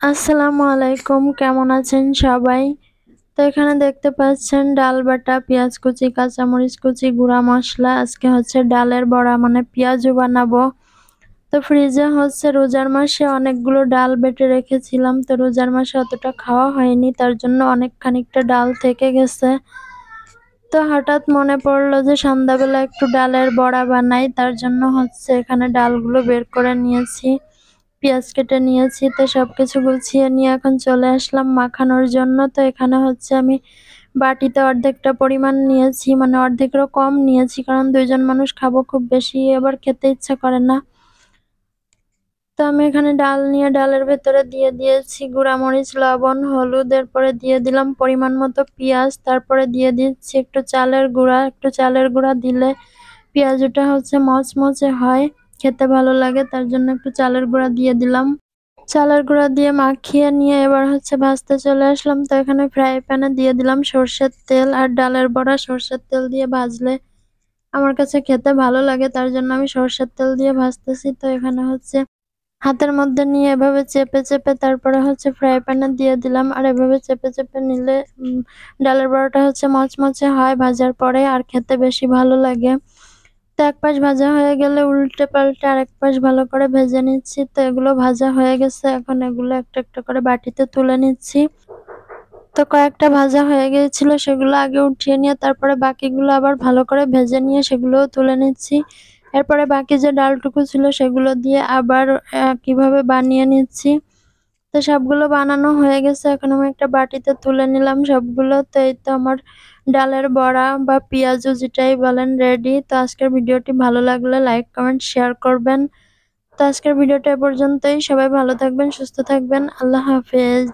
আসসালামু আলাইকুম, কেমন আছেন সবাই? তো এখানে দেখতে পাচ্ছেন ডাল বাটা, পেঁয়াজ কুচি, কাঁচামরিচ কুচি, গুঁড়া মসলা। আজকে হচ্ছে ডালের বড়া মানে পেঁয়াজু বানাবো। তো ফ্রিজে হচ্ছে রোজার মাসে অনেকগুলো ডাল বেটে রেখেছিলাম। তো রোজার মাসে অতটা খাওয়া হয়নি, তার জন্য অনেক খানিকটা ডাল থেকে গেছে। তো হঠাৎ মনে পড়লো যে সন্ধ্যাবেলা একটু ডালের বড়া বানাই, তার জন্য হচ্ছে এখানে ডালগুলো বের করে নিয়েছি। পেঁয়াজ কেটে নিয়েছি, তো সবকিছু গুছিয়ে নিয়ে এখন চলে আসলাম মাখানোর জন্য। তো এখানে হচ্ছে আমি বাটিতে অর্ধেকটা পরিমাণ নিয়েছি, মানে অর্ধেকেরও কম নিয়েছি, কারণ ২ জন মানুষ খাবো, খুব বেশি আবার খেতে ইচ্ছা করে না। তো আমি এখানে ডাল নিয়ে ডালের ভেতরে দিয়ে দিয়েছি গুঁড়ামরিচ, লবণ, হলুদ, এরপরে দিয়ে দিলাম পরিমাণ মতো পেঁয়াজ, তারপরে দিয়ে দিচ্ছি একটু চালের গুঁড়া। একটু চালের গুঁড়া দিলে পেঁয়াজুটা হচ্ছে মচমচে হয়, খেতে ভালো লাগে, তার জন্য একটু চালের গুঁড়া দিয়ে দিলাম। চালের গুঁড়া দিয়ে মাখিয়ে নিয়ে এবার হচ্ছে ভাজতে চলে আসলাম। তো এখানে ফ্রাই প্যানে দিয়ে দিলাম সরষের তেল, আর ডালের বড়া সরষের তেল দিয়ে ভাজলে আমার কাছে খেতে ভালো লাগে, তার জন্য আমি সরষের তেল দিয়ে ভাজতেছি। তো এখানে হচ্ছে হাতের মধ্যে নিয়ে এভাবে চেপে চেপে তারপরে হচ্ছে ফ্রাই প্যানে দিয়ে দিলাম, আর এভাবে চেপে চেপে নিলে ডালের বড়াটা হচ্ছে মচমচে হয় ভাজার পরে, আর খেতে বেশি ভালো লাগে। তো এক পাশ ভাজা হয়ে গেলে উল্টে পাল্টে আরেক পাশ ভালো করে ভেজে নিচ্ছি। তো এগুলো ভাজা হয়ে গেছে, এখন এগুলো একটা একটা করে বাটিতে তুলে নিচ্ছি। তো কয়েকটা ভাজা হয়ে গিয়েছিল, সেগুলো আগে উঠিয়ে নিয়ে তারপরে বাকিগুলো আবার ভালো করে ভেজে নিয়ে সেগুলোও তুলে নিচ্ছি। এরপরে বাকি যে ডালটুকু ছিল সেগুলো দিয়ে আবার একইভাবে বানিয়ে নিচ্ছি। তো সবগুলো বানানো হয়ে গেছে, এখন আমি একটা বাটিতে তুলে নিলাম সবগুলো। তো এই তো আমার ডালের বড়া বা পেঁয়াজু যেটাই বলেন রেডি। তো আজকের ভিডিওটি ভালো লাগলে লাইক, কমেন্ট, শেয়ার করবেন। তো আজকের ভিডিওটা এ পর্যন্তই। সবাই ভালো থাকবেন, সুস্থ থাকবেন। আল্লাহ হাফেজ।